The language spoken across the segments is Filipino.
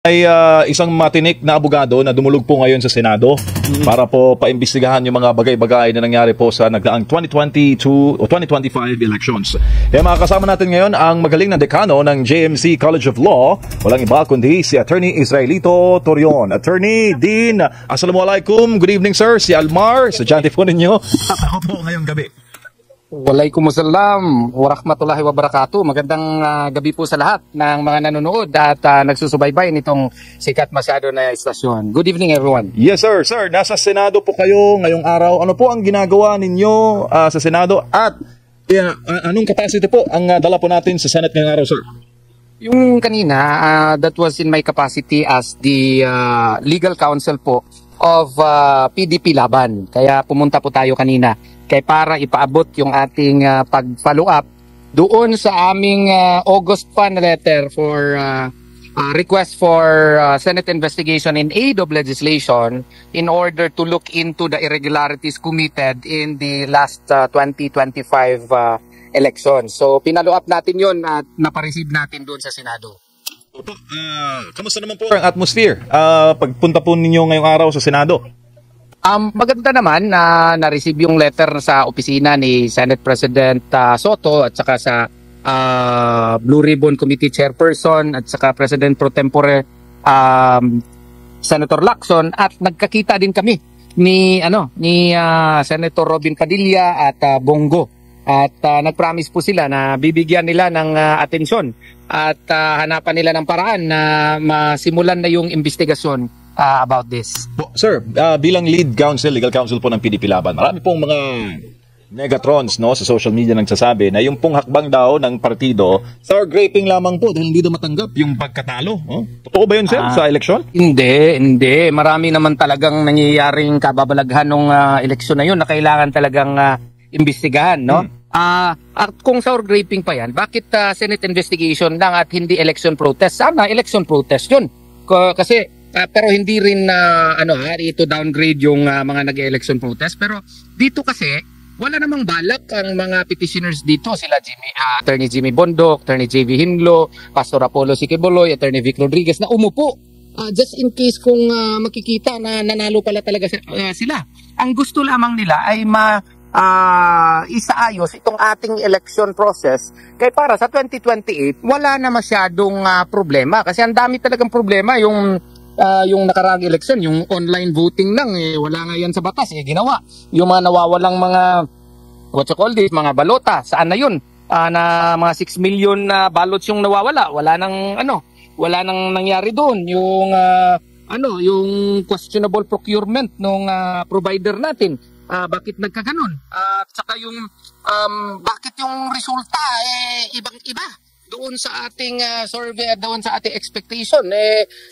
Ay isang matinik na abogado na dumulog po ngayon sa Senado para po paimbestigahan yung mga bagay-bagay na nangyari po sa nagdaang 2022 o 2025 elections. Kaya makakasama natin ngayon ang magaling na dekano ng JMC College of Law, walang iba kundi si Attorney Israelito Torion. Attorney Dean, assalamualaikum, good evening sir, si Almar, estudyante po ninyo. At ako po ngayong gabi. Waalaikumsalam warahmatullahi wabarakatuh. Magandang gabi po sa lahat ng mga nanonood at nagsusubaybay nitong sikat masyado na istasyon. Good evening everyone. Yes sir. Sir, nasa Senado po kayo ngayong araw. Ano po ang ginagawa ninyo sa Senado at anong capacity po ang dala po natin sa Senate ngayong araw sir? Yung kanina, that was in my capacity as the legal counsel po of PDP Laban. Kaya pumunta po tayo kanina kaya para ipaabot yung ating pag-follow up doon sa aming August fan letter for request for Senate investigation in aid of legislation in order to look into the irregularities committed in the last 2025 election. So pinalo up natin yun at napareceive natin doon sa Senado. Opo, kamusta naman po ang atmosphere pagpunta po ninyo ngayong araw sa Senado? Maganda naman na na-receive yung letter sa opisina ni Senate President Soto at saka sa Blue Ribbon Committee Chairperson at saka President Pro Tempore Senator Lacson, at nagkakita din kami ni Senator Robin Padilla at Bongo, at nagpromise po sila na bibigyan nila ng atensyon at hanapan nila ng paraan na masimulan na yung investigasyon about this. Sir, bilang lead counsel, legal counsel po ng PDP Laban, marami pong mga negatrons sa social media nagsasabi na yung pong hakbang daw ng partido, sour graping lamang po dahil hindi daw matanggap yung pagkatalo. Totoo ba yun sir sa eleksyon? Hindi. Marami naman talagang nangyayaring kababalaghan ng eleksyon na yun na kailangan talagang imbestigahan. At kung sour graping pa yan, bakit Senate investigation lang at hindi election protest? Sana election protest yun. Kasi pero hindi rin ito downgrade yung mga nag-election protest. Pero dito kasi wala namang balak ang mga petitioners dito, sila Attorney Jimmy Bondok, Attorney JV Hinlo, Pastor Apollo Siquiboloy, Attorney Vic Rodriguez na umupo just in case kung makikita na nanalo pala talaga sila. Ang gusto lamang nila ay isaayos itong ating election process kaya para sa 2028 wala na masyadong problema, kasi ang dami talagang problema yung nakaraang election, yung online voting lang wala nga yan sa batas ginawa. Yung mga nawawalang mga mga balota, saan na yun? Na mga 6 million na ballots yung nawawala, wala nang nangyari doon. Yung questionable procurement ng provider natin, bakit nagkaganon? At saka yung bakit yung resulta ibang-iba doon sa ating survey at doon sa ating expectation.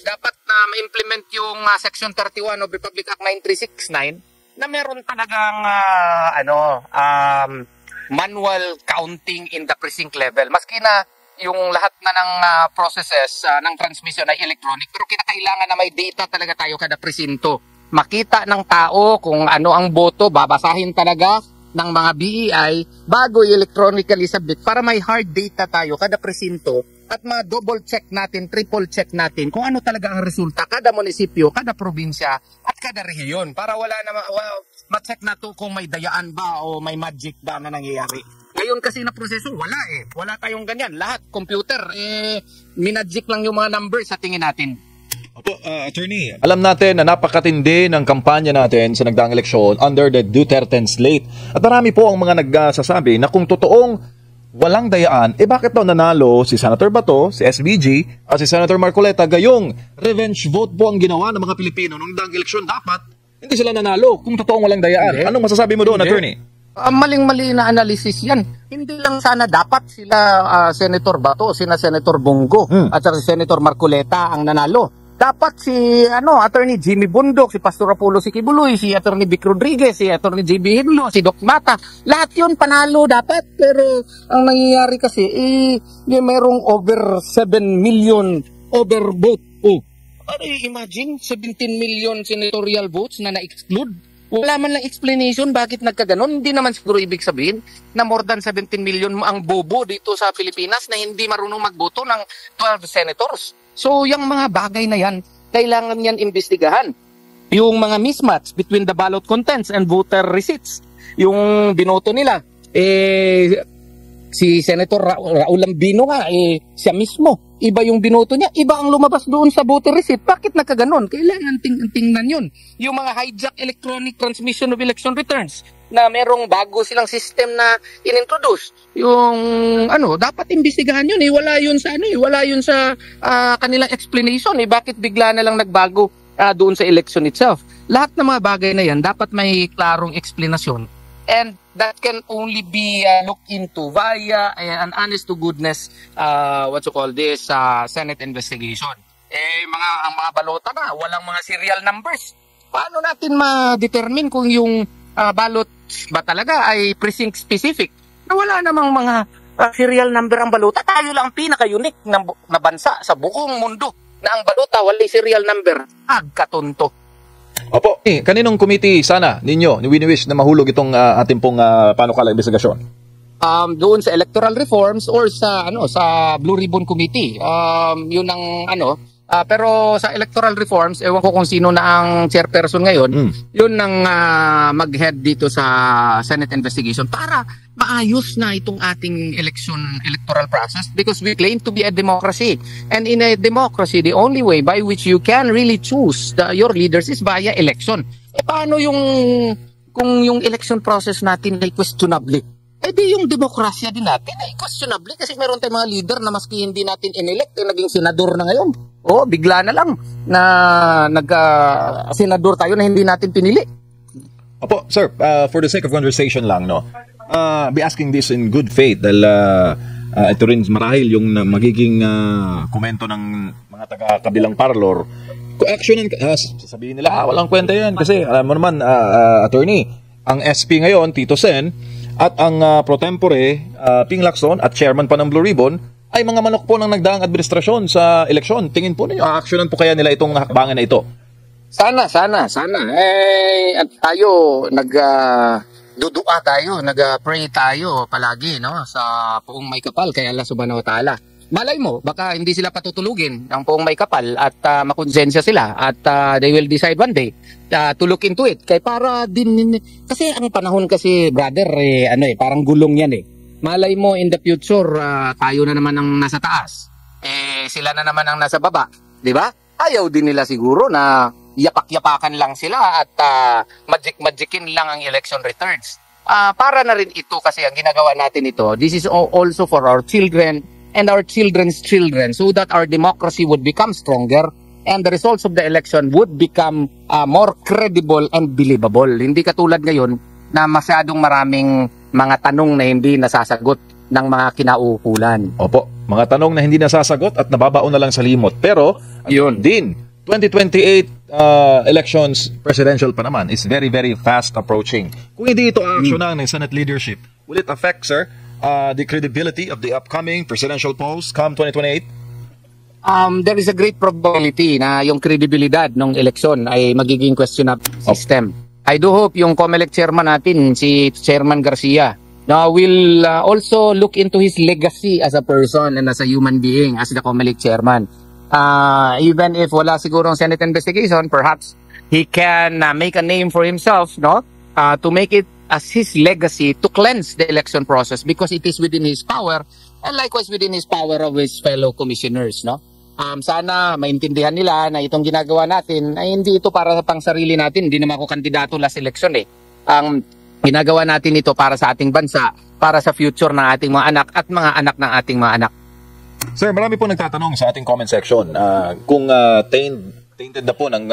Dapat na ma-implement yung Section 31 of Republic Act 9369 na meron talagang manual counting in the precinct level. Maski na yung lahat na ng processes ng transmission ay electronic, pero kinakailangan na may data talaga tayo kada presinto. Makita ng tao kung ano ang boto, babasahin talaga ng mga BEI bago electronically submit para may hard data tayo kada presinto at ma-double check natin, triple check natin kung ano talaga ang resulta kada munisipyo, kada probinsya at kada rehiyon para wala na ma-check na to kung may dayaan ba o may magic ba na nangyayari. Ngayon kasi na proseso, wala tayong ganyan. Lahat computer, minagic lang yung mga numbers sa tingin natin. Opo, attorney, alam natin na napakatindi ng kampanya natin sa nagdaang eleksyon under the Duterte slate. At marami po ang mga nagsasabi na kung totoong walang dayaan, bakit daw nanalo si Senator Bato, si SBG, at si Senator Marcoleta, gayong revenge vote po ang ginawa ng mga Pilipino nung nagdaang eleksyon. Dapat hindi sila nanalo kung totoong walang dayaan. Anong masasabi mo doon, attorney? Maling-mali na analysis yan. Hindi lang sana dapat sila Senator Bato, sina Senator Bongo at si Senator Marcoleta ang nanalo. Dapat si Attorney Jimmy Bondok, si Pastor Apollo Siquiboloy, si Attorney Vic Rodriguez, si Attorney JB Hinlo, si Doc Mata. Lahat yun panalo dapat. Pero ang nangyayari kasi, mayroong over 7 million overvote. Imagine, 17 million senatorial votes na na-exclude. Wala man lang explanation bakit nagkaganon. Hindi naman siguro ibig sabihin na more than 17 million ang bobo dito sa Pilipinas na hindi marunong magboto ng 12 senators. So, yung mga bagay na yan, kailangan yan imbestigahan. Yung mga mismatch between the ballot contents and voter receipts. Yung binoto nila, si Senator Raul Lambino nga, siya mismo, iba yung binoto niya, iba ang lumabas doon sa voter receipt. Bakit nagkaganon? Kailangan tingnan yun. Yung mga hijack electronic transmission of election returns, na merong bago silang system na inintroduce. Yung dapat imbestigahan yun. Wala yun sa wala yun sa kanilang explanation. Bakit bigla na lang nagbago doon sa election itself? Lahat ng mga bagay na yan, dapat may klarong explanation. And that can only be looked into via an honest to goodness, Senate investigation. Ang mga balota na, walang mga serial numbers. Paano natin ma-determine kung yung ballot ba talaga ay precinct specific? Na wala namang mga serial number ang balota. Tayo lang ang pinaka-unique na bansa sa buong mundo na ang balota wala serial number. Agkatonto. Opo, kaninong committee sana ninyo wini-wish na mahulog itong ating pong panukalang investigasyon? Doon sa electoral reforms or sa Blue Ribbon Committee. Yun ang pero sa electoral reforms, ewan ko kung sino na ang chairperson ngayon, yun ang mag-head dito sa Senate investigation para maayos na itong ating electoral process, because we claim to be a democracy. And in a democracy, the only way by which you can really choose your leaders is via election. Paano kung yung election process natin ay questionable? Di yung demokrasya din natin ay questionable kasi meron tayong mga leader na maski hindi natin inelect, naging senador na ngayon. Bigla na lang na nag-senador tayo na hindi natin pinili. Opo, sir, for the sake of conversation lang, be asking this in good faith dahil ito rin marahil yung magiging komento ng mga taga-kabilang parlor. Action sasabihin nila, walang kwenta yan kasi alam mo naman, attorney, ang SP ngayon, Tito Sen, at ang pro tempore, Ping Lacson at chairman pa ng Blue Ribbon ay mga manok po ng nagdaang administrasyon sa eleksyon. Tingin po ninyo, actionan po kaya nila itong hakbangan na ito? Sana. At tayo, dudua tayo, nag-pray tayo palagi sa Poong May Kapal kay Allah Subhanahu wa Ta'ala. Malay mo, baka hindi sila patutulugin ng Poong May Kapal at makonsensya sila at they will decide one day to look into it. Kaya para din, kasi ang panahon kasi, brother, parang gulong yan Malay mo in the future, tayo na naman ang nasa taas. Sila na naman ang nasa baba. Di ba? Ayaw din nila siguro na yapak-yapakan lang sila at magic-magicin lang ang election returns. Para na rin ito kasi ang ginagawa natin ito, this is also for our children and our children's children so that our democracy would become stronger and the results of the election would become more credible and believable. Hindi katulad ngayon na masyadong maraming mga tanong na hindi nasasagot ng mga kinauukulan. Opo, mga tanong na hindi nasasagot at nababaon na lang sa limot. Pero, yun din, 2028 elections, presidential pa naman, is very, very fast approaching. Kung hindi ito aksyonan ng Senate leadership, will it affect, sir, the credibility of the upcoming presidential polls come 2028? There is a great probability na yung credibilidad ng eleksyon ay magiging questionable system. I do hope yung COMELEC chairman natin, si Chairman Garcia, will also look into his legacy as a person and as a human being as the COMELEC chairman. Even if wala sigurong Senate investigation, perhaps he can make a name for himself, to make it as his legacy to cleanse the election process because it is within his power and likewise within his power of his fellow commissioners, sana maintindihan nila na itong ginagawa natin ay hindi ito para sa pangsarili natin, hindi naman ako kandidato last election Ang ginagawa natin ito para sa ating bansa, para sa future ng ating mga anak at mga anak ng ating mga anak. Sir, marami po nagtatanong sa ating comment section kung tainted na po ng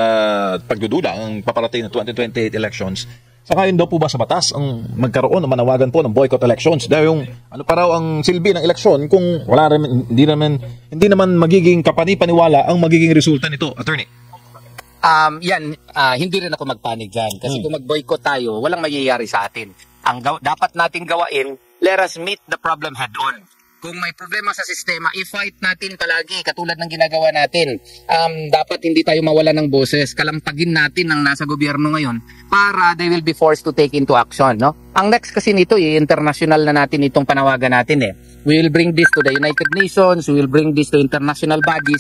pagdududa ang paparating ng 2028 elections. Sakayin daw po ba sa batas ang magkaroon o manawagan po ng boycott elections? Dahil yung pa raw ang silbi ng eleksyon kung wala rin, hindi naman magiging kapani-paniwala ang magiging resulta nito, attorney? Hindi rin ako magpanig dyan. Kasi kung mag-boycott tayo, walang mayayari sa atin. Ang dapat nating gawain, let us meet the problem head-on. Kung may problema sa sistema, i-fight natin palagi katulad ng ginagawa natin. Dapat hindi tayo mawala ng boses. Kalampagin natin ang nasa gobyerno ngayon para they will be forced to take into action. Ang next kasi nito, international na natin itong panawagan natin. We will bring this to the United Nations. We will bring this to international bodies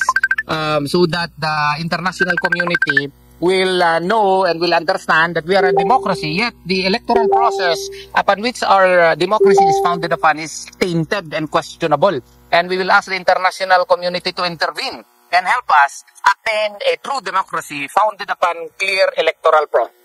so that the international community will know and will understand that we are a democracy, yet the electoral process upon which our democracy is founded upon is tainted and questionable. And we will ask the international community to intervene and help us attain a true democracy founded upon clear electoral process.